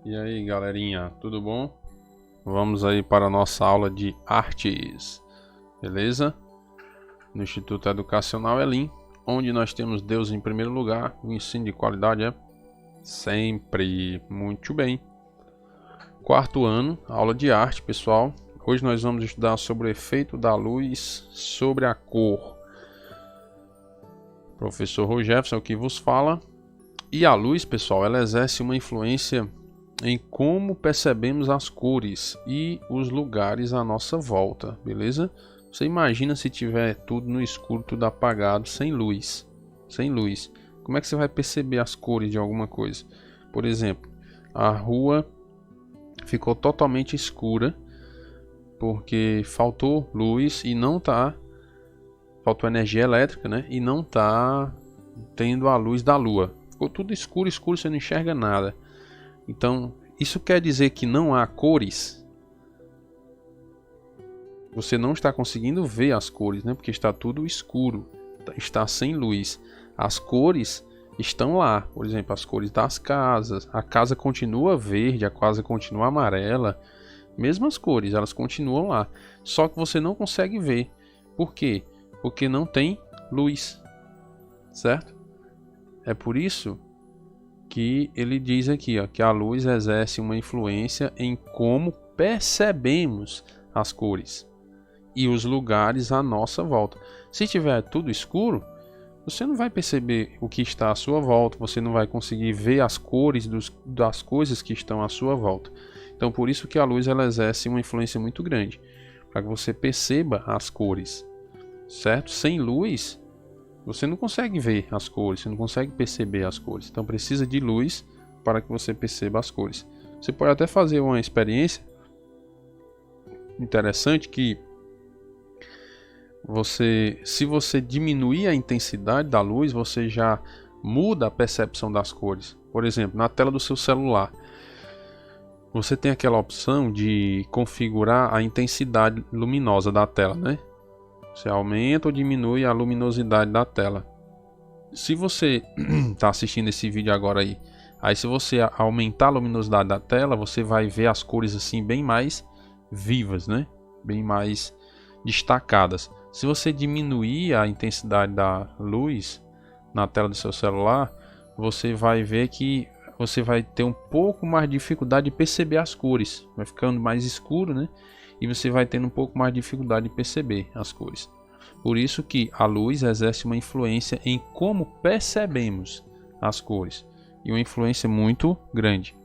E aí, galerinha, tudo bom? Vamos aí para a nossa aula de artes, beleza? No Instituto Educacional Elim, onde nós temos Deus em primeiro lugar, o ensino de qualidade é sempre muito bem. Quarto ano, aula de arte, pessoal. Hoje nós vamos estudar sobre o efeito da luz sobre a cor. Professor Rogerson que vos fala. E a luz, pessoal, ela exerce uma influência em como percebemos as cores e os lugares à nossa volta, beleza? Você imagina se tiver tudo no escuro, tudo apagado, sem luz. Sem luz. Como é que você vai perceber as cores de alguma coisa? Por exemplo, a rua ficou totalmente escura porque faltou luz e não tá, faltou energia elétrica, né? E não tá tendo a luz da lua. Ficou tudo escuro, escuro, você não enxerga nada. Então, isso quer dizer que não há cores? Você não está conseguindo ver as cores, né? Porque está tudo escuro, está sem luz. As cores estão lá, por exemplo, as cores das casas. A casa continua verde, a casa continua amarela. Mesmas cores, elas continuam lá. Só que você não consegue ver. Por quê? Porque não tem luz, certo? É por isso que ele diz aqui, ó, que a luz exerce uma influência em como percebemos as cores e os lugares à nossa volta. Se tiver tudo escuro, você não vai perceber o que está à sua volta, você não vai conseguir ver as cores das coisas que estão à sua volta. Então, por isso que a luz ela exerce uma influência muito grande, para que você perceba as cores, certo? Sem luz, você não consegue ver as cores, você não consegue perceber as cores. Então precisa de luz para que você perceba as cores. Você pode até fazer uma experiência interessante que se você diminuir a intensidade da luz, você já muda a percepção das cores. Por exemplo, na tela do seu celular, você tem aquela opção de configurar a intensidade luminosa da tela, né? Você aumenta ou diminui a luminosidade da tela. Se você está assistindo esse vídeo agora aí se você aumentar a luminosidade da tela, você vai ver as cores assim bem mais vivas, né? Bem mais destacadas. Se você diminuir a intensidade da luz na tela do seu celular, você vai ver que você vai ter um pouco mais de dificuldade de perceber as cores. Vai ficando mais escuro, né? E você vai tendo um pouco mais de dificuldade de perceber as cores. Por isso que a luz exerce uma influência em como percebemos as cores. E uma influência muito grande.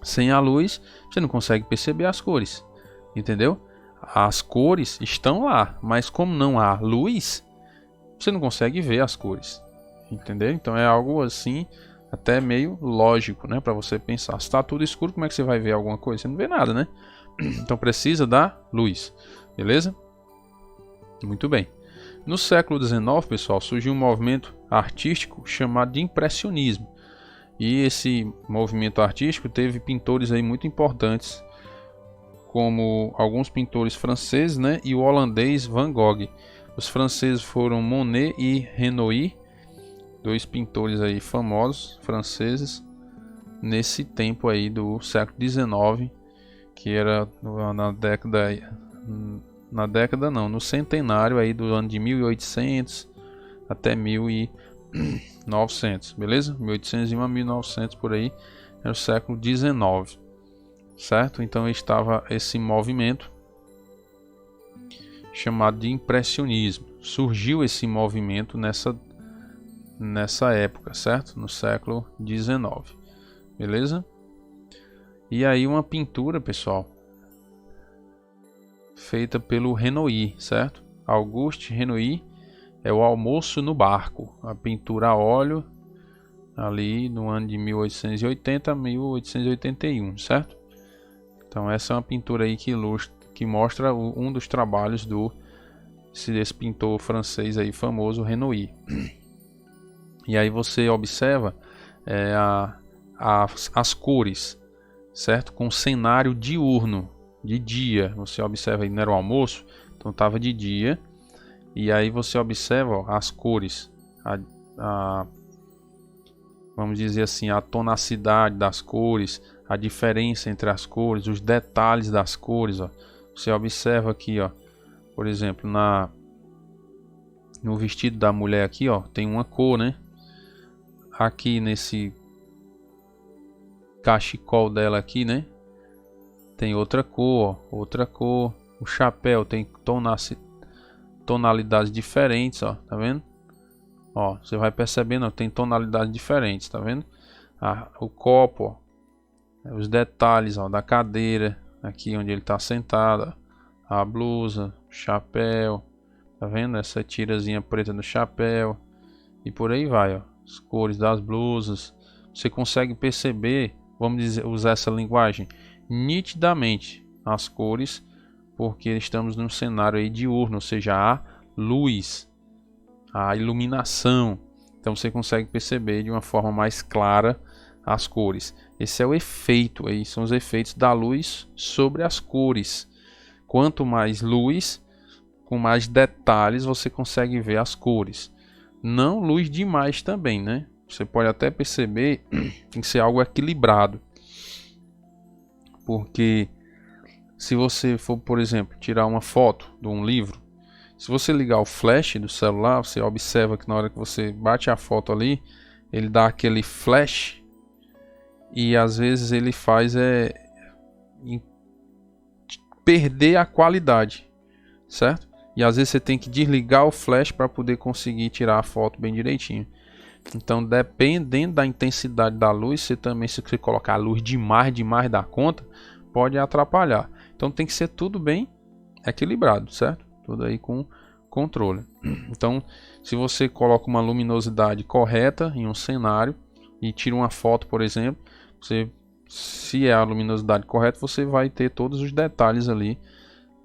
Sem a luz, você não consegue perceber as cores. Entendeu? As cores estão lá, mas como não há luz, você não consegue ver as cores. Entendeu? Então é algo assim, até meio lógico, né? Para você pensar. Se está tudo escuro, como é que você vai ver alguma coisa? Você não vê nada, né? Então precisa da luz. Beleza? Muito bem. No século XIX, pessoal, surgiu um movimento artístico chamado de impressionismo. E esse movimento artístico teve pintores aí muito importantes, como alguns pintores franceses, né, e o holandês Van Gogh. Os franceses foram Monet e Renoir, dois pintores aí famosos franceses nesse tempo aí do século XIX, que era no centenário aí do ano de 1800 até 1900, beleza? 1801 a 1900 por aí, era o século XIX, certo? Então estava esse movimento chamado de impressionismo. Surgiu esse movimento nessa época, certo? No século XIX, beleza? E aí uma pintura, pessoal, feita pelo Renoir, certo? Auguste Renoir, é o Almoço no Barco, a pintura a óleo ali no ano de 1880 a 1881, certo? Então essa é uma pintura aí que mostra um dos trabalhos desse pintor francês aí famoso, Renoir. E aí você observa as cores, certo? Com cenário diurno, de dia. Você observa aí, não era o almoço, então estava de dia. E aí você observa, ó, as cores, vamos dizer assim, a tonacidade das cores, a diferença entre as cores, os detalhes das cores, ó. Você observa aqui, ó, por exemplo, no vestido da mulher aqui, ó, tem uma cor, né? Aqui nesse cachecol dela aqui, né? Tem outra cor, ó, outra cor. O chapéu tem tonalidades diferentes, ó, tá vendo? Ó, você vai percebendo, ó, tem tonalidades diferentes, tá vendo? O copo, ó, os detalhes, ó, da cadeira, aqui onde ele está sentado, a blusa, o chapéu, tá vendo? Essa tirazinha preta no chapéu e por aí vai, ó, as cores das blusas. Você consegue perceber, vamos dizer, usar essa linguagem nitidamente as cores, porque estamos num cenário aí diurno, ou seja, há luz, a iluminação, então você consegue perceber de uma forma mais clara as cores. Esse é o efeito aí, são os efeitos da luz sobre as cores. Quanto mais luz, com mais detalhes você consegue ver as cores. Não luz demais também, né? Você pode até perceber que tem que ser algo equilibrado, porque se você for, por exemplo, tirar uma foto de um livro, se você ligar o flash do celular, você observa que na hora que você bate a foto ali, ele dá aquele flash e às vezes ele faz perder a qualidade, certo? E às vezes você tem que desligar o flash para poder conseguir tirar a foto bem direitinho. Então, dependendo da intensidade da luz, você também, se você colocar a luz demais da conta, pode atrapalhar. Então tem que ser tudo bem equilibrado, certo? Tudo aí com controle. Então, se você coloca uma luminosidade correta em um cenário e tira uma foto, por exemplo, se é a luminosidade correta, você vai ter todos os detalhes ali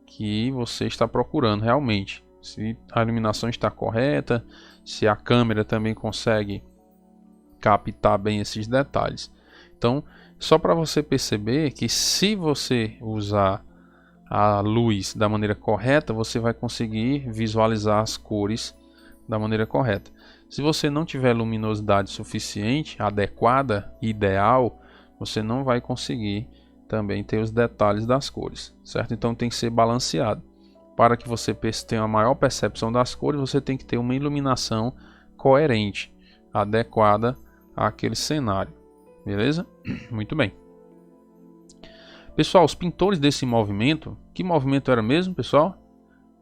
que você está procurando realmente. Se a iluminação está correta, se a câmera também consegue captar bem esses detalhes. Então, só para você perceber que se você usar a luz da maneira correta, você vai conseguir visualizar as cores da maneira correta. Se você não tiver luminosidade suficiente, adequada, ideal, você não vai conseguir também ter os detalhes das cores, certo? Então tem que ser balanceado. Para que você tenha uma maior percepção das cores, você tem que ter uma iluminação coerente, adequada àquele cenário. Beleza? Muito bem. Pessoal, os pintores desse movimento, que movimento era mesmo, pessoal?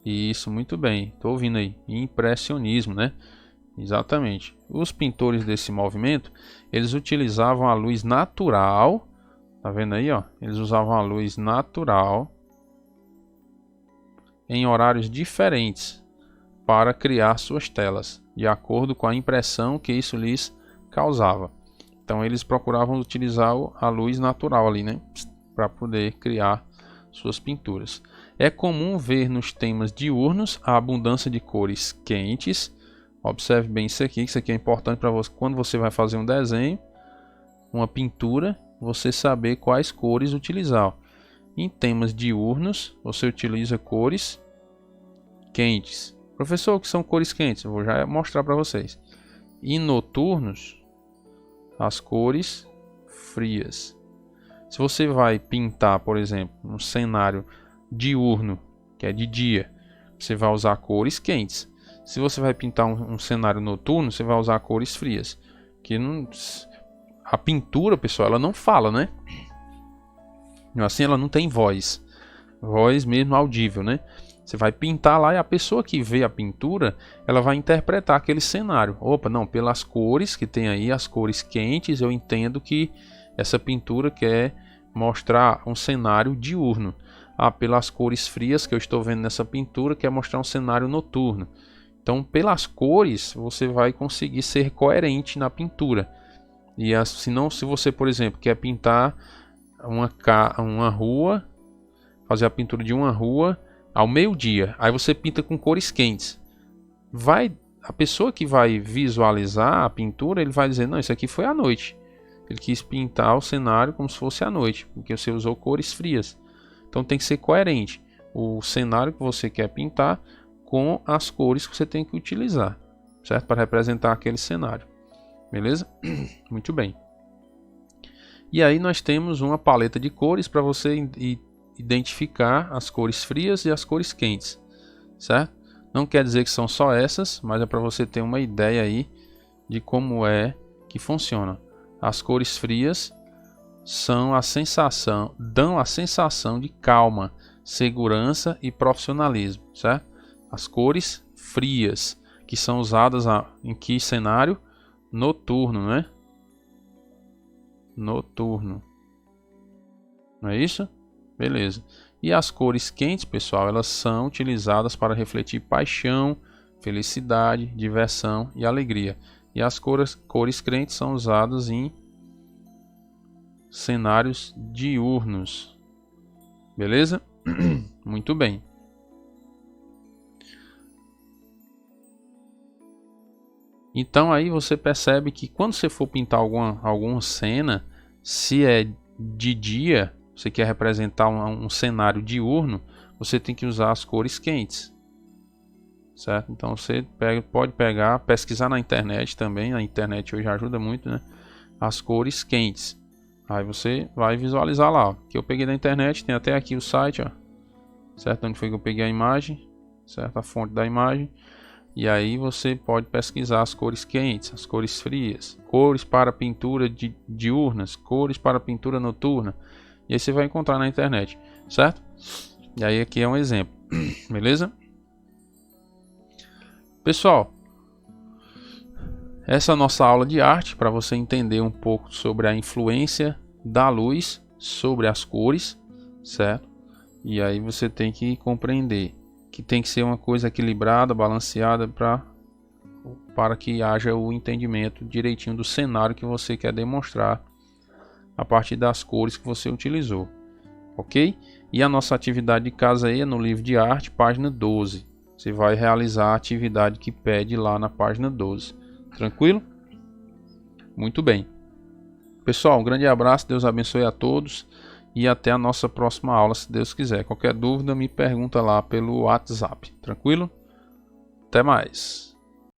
Isso, muito bem. Estou ouvindo aí. Impressionismo, né? Exatamente. Os pintores desse movimento, eles utilizavam a luz natural. Tá vendo aí, ó? Eles usavam a luz natural em horários diferentes para criar suas telas, de acordo com a impressão que isso lhes causava. Então eles procuravam utilizar a luz natural ali, né, para poder criar suas pinturas. É comum ver nos temas diurnos a abundância de cores quentes. Observe bem isso aqui é importante para você quando você vai fazer um desenho, uma pintura, você saber quais cores utilizar. Em temas diurnos, você utiliza cores quentes. Professor, o que são cores quentes? Eu vou já mostrar para vocês. E noturnos, as cores frias. Se você vai pintar, por exemplo, um cenário diurno, que é de dia, você vai usar cores quentes. Se você vai pintar um cenário noturno, você vai usar cores frias. A pintura, pessoal, ela não fala, né? Assim, ela não tem voz mesmo audível, né? Você vai pintar lá e a pessoa que vê a pintura, ela vai interpretar aquele cenário. Opa, não, pelas cores que tem aí, as cores quentes, eu entendo que essa pintura quer mostrar um cenário diurno. Pelas cores frias que eu estou vendo nessa pintura, quer mostrar um cenário noturno. Então, pelas cores, você vai conseguir ser coerente na pintura. E se você, por exemplo, quer pintar uma rua, fazer a pintura de uma rua ao meio-dia, aí você pinta com cores quentes. A pessoa que vai visualizar a pintura, ele vai dizer, não, isso aqui foi à noite. Ele quis pintar o cenário como se fosse à noite, porque você usou cores frias. Então tem que ser coerente o cenário que você quer pintar com as cores que você tem que utilizar, certo? Para representar aquele cenário. Beleza? Muito bem. E aí nós temos uma paleta de cores para você identificar as cores frias e as cores quentes, certo? Não quer dizer que são só essas, mas é para você ter uma ideia aí de como é que funciona. As cores frias dão a sensação de calma, segurança e profissionalismo, certo? As cores frias, que são usadas em que cenário? Noturno, né? Noturno. Não é isso? Beleza. E as cores quentes, pessoal, elas são utilizadas para refletir paixão, felicidade, diversão e alegria. E as cores quentes são usadas em cenários diurnos. Beleza? Muito bem. Então aí você percebe que quando você for pintar alguma cena, se é de dia, você quer representar um cenário diurno, você tem que usar as cores quentes, certo? Então você pode pegar, pesquisar na internet também, a internet hoje ajuda muito, né? As cores quentes. Aí você vai visualizar lá, ó, que eu peguei da internet, tem até aqui o site, ó, certo? Onde foi que eu peguei a imagem, certo? A fonte da imagem. E aí você pode pesquisar as cores quentes, as cores frias, cores para pintura diurnas, cores para pintura noturna. E aí você vai encontrar na internet, certo? E aí aqui é um exemplo, beleza? Pessoal, essa é a nossa aula de arte para você entender um pouco sobre a influência da luz sobre as cores, certo? E aí você tem que compreender que tem que ser uma coisa equilibrada, balanceada para que haja o entendimento direitinho do cenário que você quer demonstrar a partir das cores que você utilizou, ok? E a nossa atividade de casa aí é no livro de arte, página 12. Você vai realizar a atividade que pede lá na página 12. Tranquilo? Muito bem. Pessoal, um grande abraço, Deus abençoe a todos e até a nossa próxima aula, se Deus quiser. Qualquer dúvida me pergunta lá pelo WhatsApp. Tranquilo? Até mais.